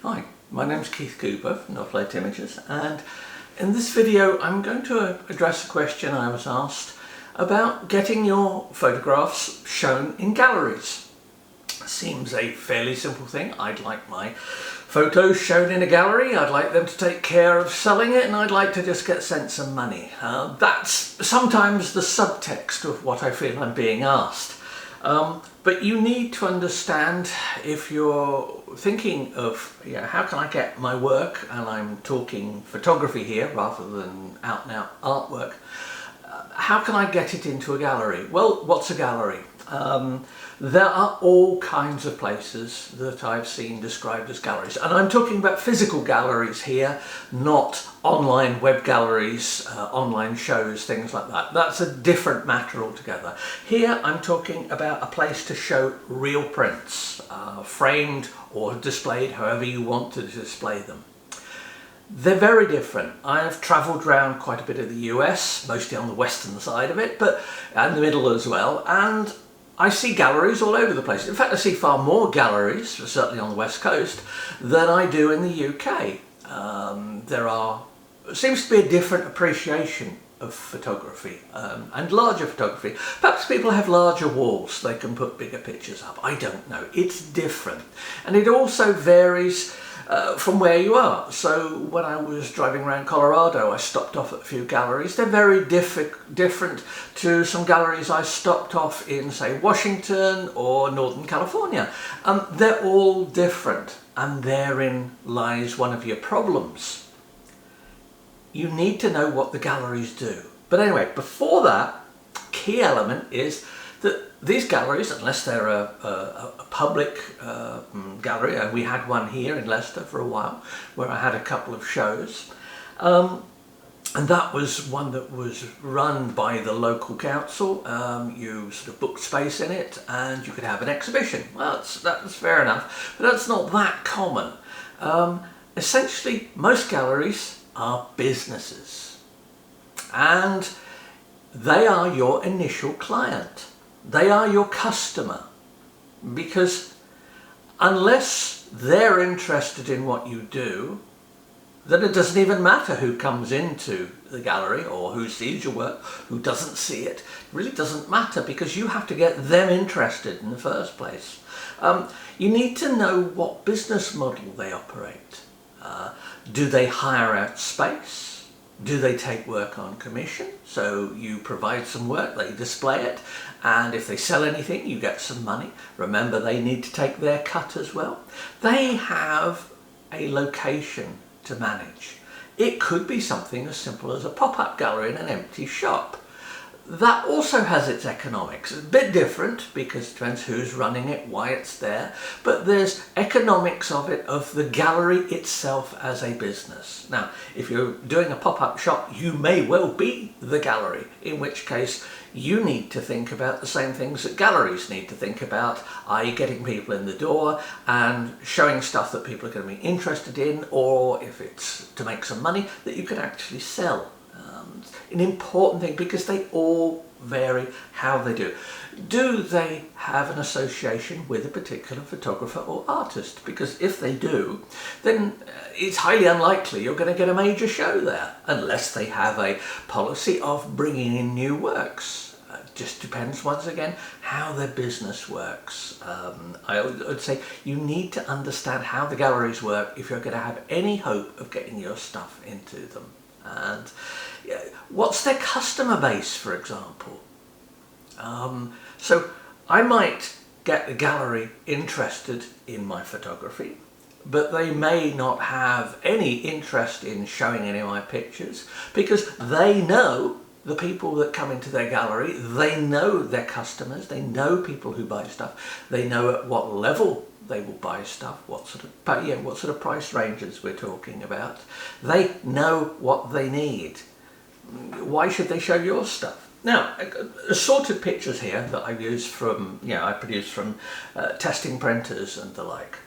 Hi, my name's Keith Cooper from Northlight Images, and in this video I'm going to address a question I was asked about getting your photographs shown in galleries. Seems a fairly simple thing. I'd like my photos shown in a gallery, I'd like them to take care of selling it, and I'd like to just get sent some money. That's sometimes the subtext of what I feel I'm being asked. But you need to understand, if you're thinking of, how can I get my work, and I'm talking photography here rather than out and out artwork, how can I get it into a gallery? Well, what's a gallery? There are all kinds of places that I've seen described as galleries, and I'm talking about physical galleries here, not online web galleries, online shows, things like that. That's a different matter altogether. Here I'm talking about a place to show real prints, framed or displayed however you want to display them. They're very different. I've travelled around quite a bit of the US, mostly on the western side of it, but and the middle as well, and I see galleries all over the place. In fact, I see far more galleries, certainly on the West Coast, than I do in the UK. Seems to be a different appreciation of photography and larger photography. Perhaps people have larger walls, they can put bigger pictures up. I don't know. It's different. And it also varies from where you are. So when I was driving around Colorado, I stopped off at a few galleries. They're very different to some galleries I stopped off in, say, Washington or Northern California. They're all different, and therein lies one of your problems. You need to know what the galleries do. But anyway, before that, key element is that these galleries, unless they're a public gallery, and we had one here in Leicester for a while, where I had a couple of shows, and that was one that was run by the local council. You sort of booked space in it, and you could have an exhibition. Well, that's fair enough, but that's not that common. Essentially, most galleries are businesses, and they are your initial client. They are your customer, because unless they're interested in what you do, then it doesn't even matter who comes into the gallery or who sees your work, who doesn't see it. It really doesn't matter, because you have to get them interested in the first place. You need to know what business model they operate. Do they hire out space? Do they take work on commission? So you provide some work, they display it, and if they sell anything, you get some money. Remember, they need to take their cut as well. They have a location to manage. It could be something as simple as a pop-up gallery in an empty shop. That also has its economics. It's a bit different because it depends who's running it, why it's there, but there's economics of it, of the gallery itself as a business. Now, if you're doing a pop-up shop, you may well be the gallery, in which case you need to think about the same things that galleries need to think about, i.e. getting people in the door and showing stuff that people are going to be interested in, or if it's to make some money, that you can actually sell. An important thing, because they all vary how they do. Do they have an association with a particular photographer or artist? Because if they do, then it's highly unlikely you're going to get a major show there, unless they have a policy of bringing in new works. Just depends, once again, how their business works. I would say you need to understand how the galleries work if you're going to have any hope of getting your stuff into them. And what's their customer base, for example? So I might get the gallery interested in my photography, but they may not have any interest in showing any of my pictures, because they know the people that come into their gallery, they know their customers, they know people who buy stuff, they know at what level they will buy stuff, what sort of price ranges we're talking about. They know what they need. Why should they show your stuff? Now, assorted pictures here that I use from, I produce from testing printers and the like.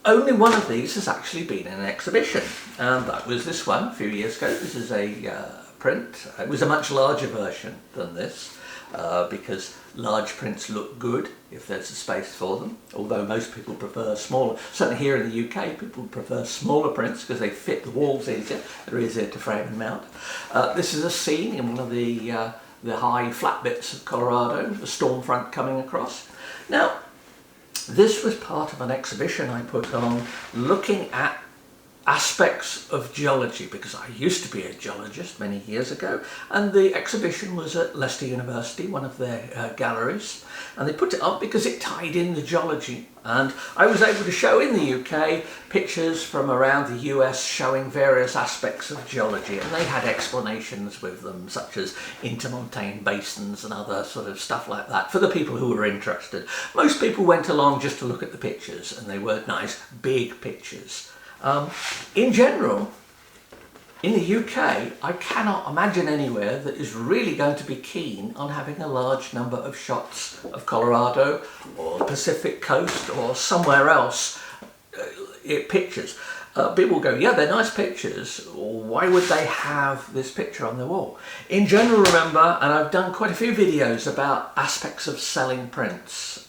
Only one of these has actually been in an exhibition, and that was this one a few years ago. This is a print. It was a much larger version than this. because large prints look good if there's a space for them, although most people prefer smaller. Certainly here in the UK, people prefer smaller prints because they fit the walls easier. They're easier to frame and mount. This is a scene in one of the high flat bits of Colorado, the storm front coming across. Now, this was part of an exhibition I put on looking at aspects of geology, because I used to be a geologist many years ago, and the exhibition was at Leicester University, one of their galleries, and they put it up because it tied in the geology, and I was able to show in the UK pictures from around the US showing various aspects of geology, and they had explanations with them, such as intermontane basins and other sort of stuff like that for the people who were interested. Most people went along just to look at the pictures, and they were nice big pictures. In general, in the UK, I cannot imagine anywhere that is really going to be keen on having a large number of shots of Colorado or the Pacific coast or somewhere else, pictures. People go, yeah, they're nice pictures. Why would they have this picture on their wall? In general, remember, and I've done quite a few videos about aspects of selling prints.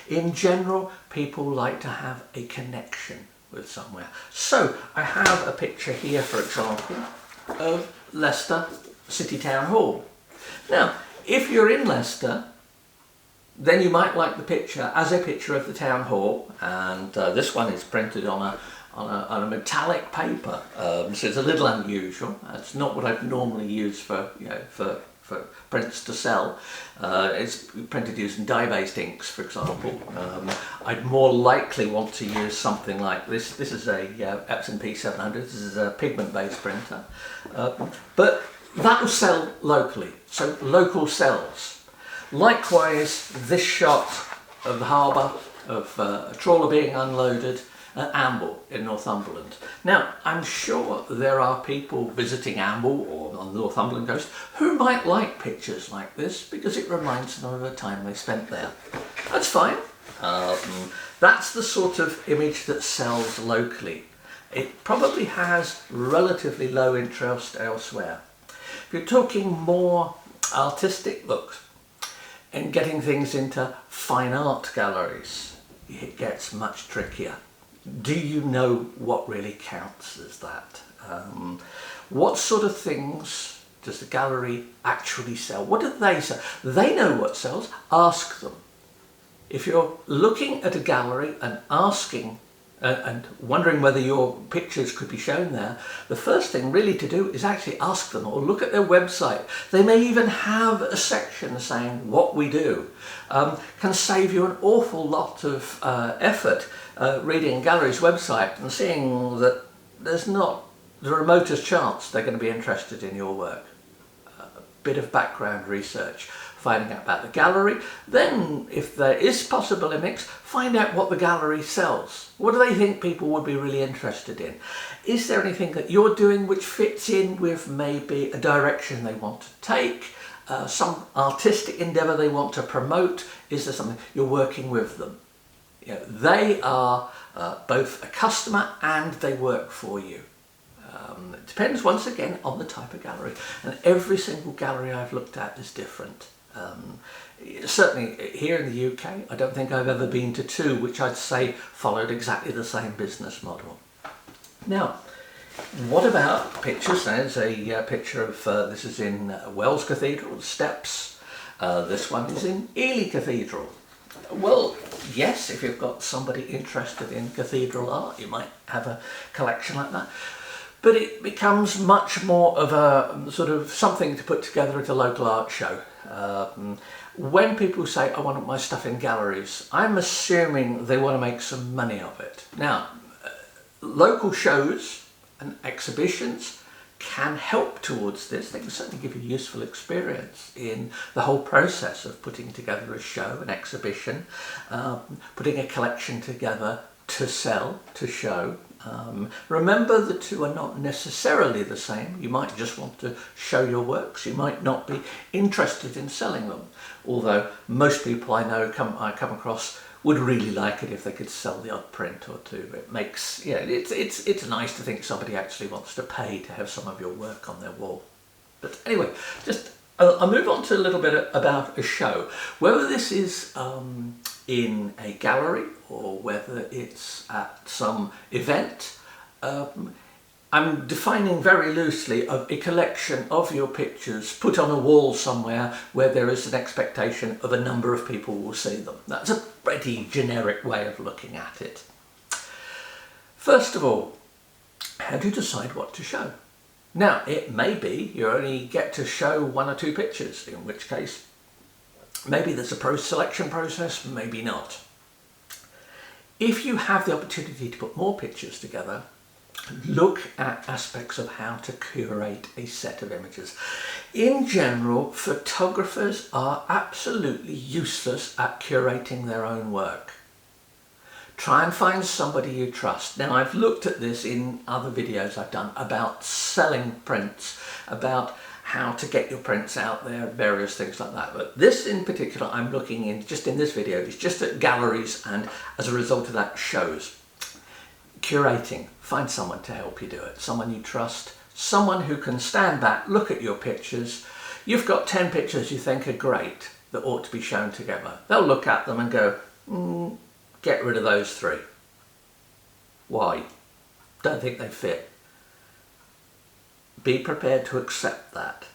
In general, people like to have a connection with somewhere. So I have a picture here, for example, of Leicester City Town Hall. Now, if you're in Leicester, then you might like the picture as a picture of the town hall, and this one is printed on a metallic paper, so it's a little unusual. It's not what I'd normally use for prints to sell. It's printed using dye-based inks, for example. I'd more likely want to use something like this. This is a Epson P700. This is a pigment-based printer. But that will sell locally, so local sells. Likewise, this shot of the harbour, of a trawler being unloaded at Amble in Northumberland. Now, I'm sure there are people visiting Amble or on the Northumberland coast who might like pictures like this because it reminds them of a time they spent there. That's fine. That's the sort of image that sells locally. It probably has relatively low interest elsewhere. If you're talking more artistic looks and getting things into fine art galleries, it gets much trickier. Do you know what really counts as that? What sort of things does the gallery actually sell? What do they sell? They know what sells. Ask them. If you're looking at a gallery and asking and wondering whether your pictures could be shown there, the first thing really to do is actually ask them or look at their website. They may even have a section saying what we do. Can save you an awful lot of effort reading a gallery's website and seeing that there's not the remotest chance they're going to be interested in your work. A bit of background research, finding out about the gallery. Then, if there is possible a mix, find out what the gallery sells. What do they think people would be really interested in? Is there anything that you're doing which fits in with maybe a direction they want to take? Some artistic endeavour they want to promote? Is there something you're working with them? You know, they are both a customer and they work for you. It depends once again on the type of gallery, and every single gallery I've looked at is different. Certainly here in the UK, I don't think I've ever been to two which I'd say followed exactly the same business model. Now, what about pictures? There's a picture of, this is in Wells Cathedral, the steps. This one is in Ely Cathedral. Well, yes, if you've got somebody interested in cathedral art, you might have a collection like that. But it becomes much more of a sort of something to put together at a local art show. When people say, I want my stuff in galleries, I'm assuming they want to make some money of it. Now, local shows and exhibitions can help towards this. They can certainly give you useful experience in the whole process of putting together a show, an exhibition, putting a collection together to sell, to show. Remember, the two are not necessarily the same. You might just want to show your works. You might not be interested in selling them. Although most people I know I come across would really like it if they could sell the odd print or two. It makes, yeah, it's nice to think somebody actually wants to pay to have some of your work on their wall. But anyway, just I'll move on to a little bit about a show. Whether this is in a gallery or whether it's at some event, I'm defining very loosely a collection of your pictures put on a wall somewhere where there is an expectation of a number of people will see them. That's a pretty generic way of looking at it. First of all, how do you decide what to show? Now, it may be you only get to show 1 or 2 pictures, in which case maybe there's a selection process, maybe not. If you have the opportunity to put more pictures together, look at aspects of how to curate a set of images. In general, photographers are absolutely useless at curating their own work. Try and find somebody you trust. Now, I've looked at this in other videos I've done about selling prints, about how to get your prints out there, various things like that. But this in particular, I'm looking in, just in this video, is just at galleries and as a result of that, shows. Curating, find someone to help you do it, someone you trust, someone who can stand back, look at your pictures. You've got 10 pictures you think are great that ought to be shown together. They'll look at them and go, get rid of those 3. Why? Don't think they fit. Be prepared to accept that.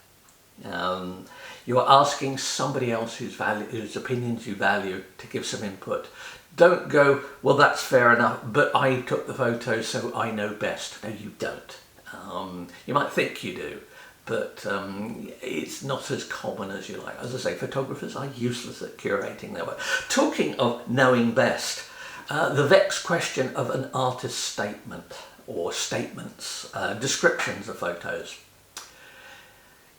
You're asking somebody else whose opinions you value to give some input. Don't go, well, that's fair enough, but I took the photo, so I know best. No, you don't. You might think you do, but it's not as common as you like. As I say, photographers are useless at curating their work. Talking of knowing best, the vexed question of an artist's statement or statements, descriptions of photos.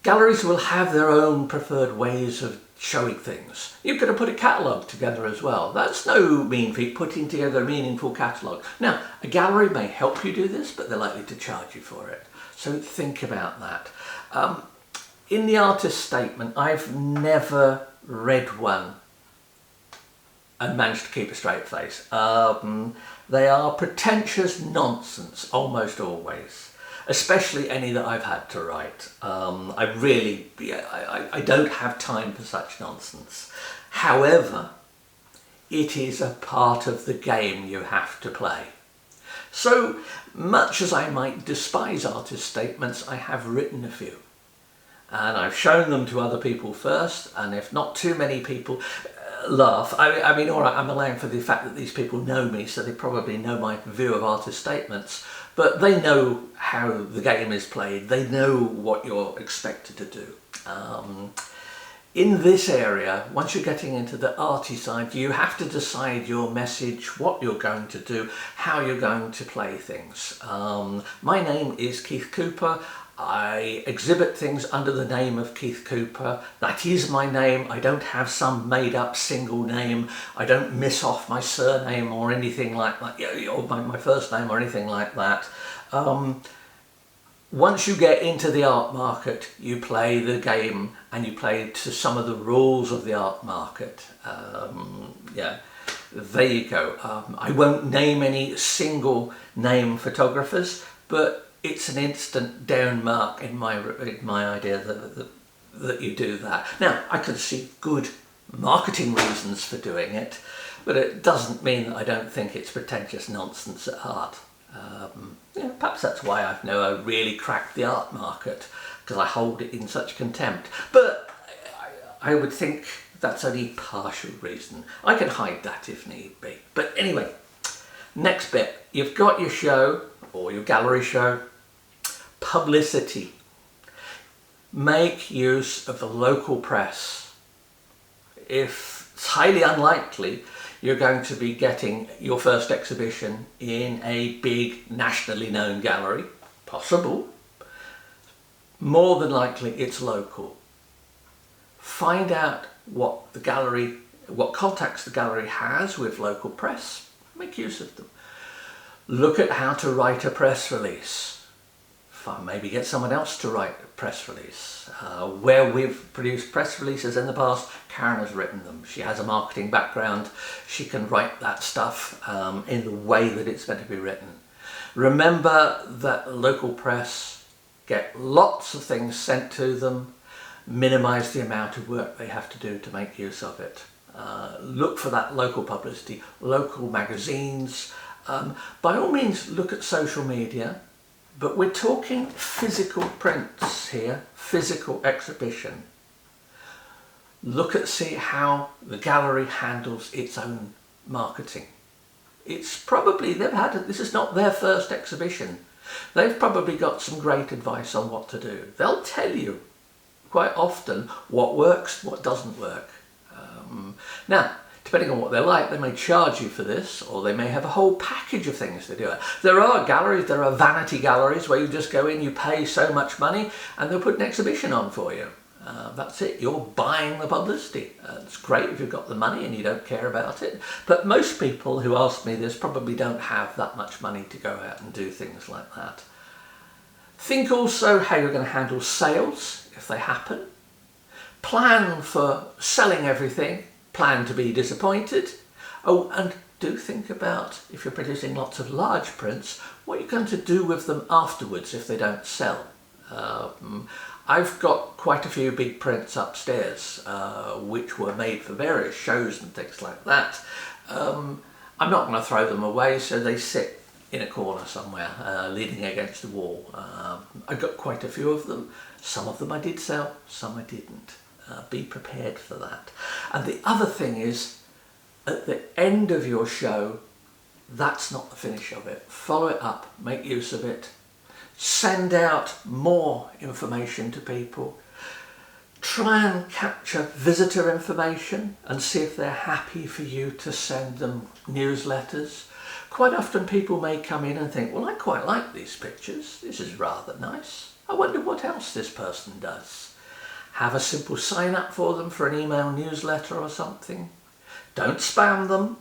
Galleries will have their own preferred ways of showing things. You could have put a catalogue together as well. That's no mean feat, putting together a meaningful catalogue. Now, a gallery may help you do this, but they're likely to charge you for it. So think about that. In the artist statement, I've never read one and managed to keep a straight face. They are pretentious nonsense, almost always. Especially any that I've had to write. I don't have time for such nonsense. However, it is a part of the game you have to play. So much as I might despise artist statements, I have written a few. And I've shown them to other people first, and if not too many people laugh, I mean, all right, I'm allowing for the fact that these people know me, so they probably know my view of artist statements. But they know how the game is played. They know what you're expected to do. In this area, once you're getting into the arty side, you have to decide your message, what you're going to do, how you're going to play things. My name is Keith Cooper. I exhibit things under the name of Keith Cooper. That is my name. I don't have some made-up single name. I don't miss off my surname or anything like that, or my first name or anything like that. Once you get into the art market, you play the game and you play to some of the rules of the art market. Yeah, there you go. I won't name any single name photographers, but it's an instant down mark in my idea that you do that. Now, I can see good marketing reasons for doing it, but it doesn't mean that I don't think it's pretentious nonsense at heart. Yeah, perhaps that's why I've never really cracked the art market, because I hold it in such contempt. But I would think that's only partial reason. I can hide that if need be. But anyway, next bit. You've got your show or your gallery show. Publicity. Make use of the local press. If it's highly unlikely you're going to be getting your first exhibition in a big nationally known gallery, possible, more than likely it's local. Find out what contacts the gallery has with local press. Make use of them. Look at how to write a press release. Maybe get someone else to write a press release. Where we've produced press releases in the past, Karen has written them. She has a marketing background. She can write that stuff in the way that it's meant to be written. Remember that the local press get lots of things sent to them. minimise the amount of work they have to do to make use of it. Look for that local publicity, local magazines. By all means, look at social media, but we're talking physical prints here, physical exhibition. Look at see how the gallery handles its own marketing. It's probably, this is not their first exhibition. They've probably got some great advice on what to do. They'll tell you quite often what works, what doesn't work. Now, depending on what they're like, they may charge you for this, or they may have a whole package of things to do it. There are galleries, there are vanity galleries where you just go in, you pay so much money, and they'll put an exhibition on for you. That's it, you're buying the publicity. It's great if you've got the money and you don't care about it, but most people who ask me this probably don't have that much money to go out and do things like that. Think also how you're going to handle sales if they happen. Plan for selling everything, plan to be disappointed. Oh, and do think about, if you're producing lots of large prints, what you're going to do with them afterwards if they don't sell. I've got quite a few big prints upstairs which were made for various shows and things like that. I'm not going to throw them away, so they sit in a corner somewhere leaning against the wall. I got quite a few of them. Some of them I did sell, some I didn't. Be prepared for that. And the other thing is, at the end of your show, that's not the finish of it. Follow it up, make use of it. Send out more information to people. Try and capture visitor information and see if they're happy for you to send them newsletters. Quite often people may come in and think, well, I quite like these pictures. This is rather nice. I wonder what else this person does. Have a simple sign up for them for an email newsletter or something. Don't spam them,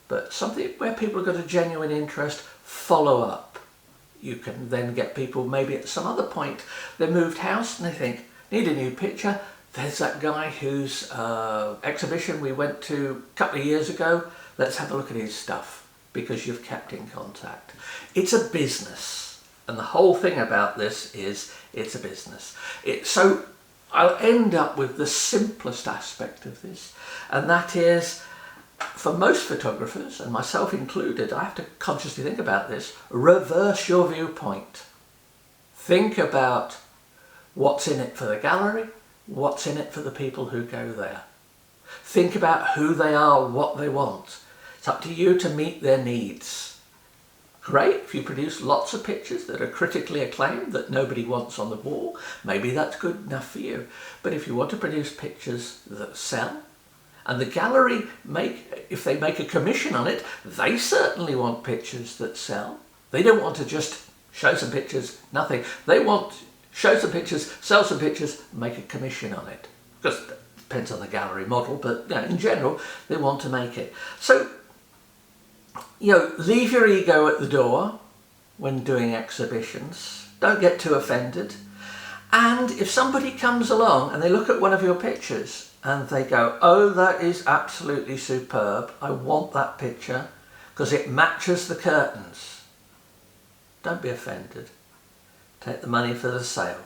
but something where people have got a genuine interest, follow up. You can then get people, maybe at some other point, they moved house and they think, need a new picture. There's that guy whose exhibition we went to a couple of years ago. Let's have a look at his stuff, because you've kept in contact. It's a business. And the whole thing about this is it's a business. So I'll end up with the simplest aspect of this, and that is, for most photographers, and myself included, I have to consciously think about this, reverse your viewpoint. Think about what's in it for the gallery, what's in it for the people who go there. Think about who they are, what they want. It's up to you to meet their needs. Great, if you produce lots of pictures that are critically acclaimed that nobody wants on the wall, maybe that's good enough for you. But if you want to produce pictures that sell, and the gallery, if they make a commission on it, they certainly want pictures that sell. They don't want to just show some pictures, nothing. They want show some pictures, sell some pictures, make a commission on it. Because it depends on the gallery model, but in general, they want to make it. So, leave your ego at the door when doing exhibitions. Don't get too offended. And if somebody comes along and they look at one of your pictures and they go, oh, that is absolutely superb. I want that picture because it matches the curtains. Don't be offended. Take the money for the sale.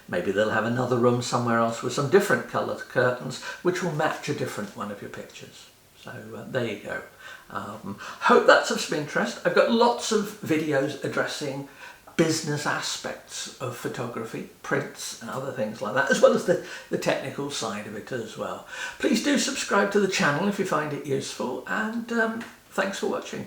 Maybe they'll have another room somewhere else with some different coloured curtains which will match a different one of your pictures. So there you go. Hope that's of some interest. I've got lots of videos addressing business aspects of photography, prints and other things like that, as well as the technical side of it as well. Please do subscribe to the channel if you find it useful, and thanks for watching.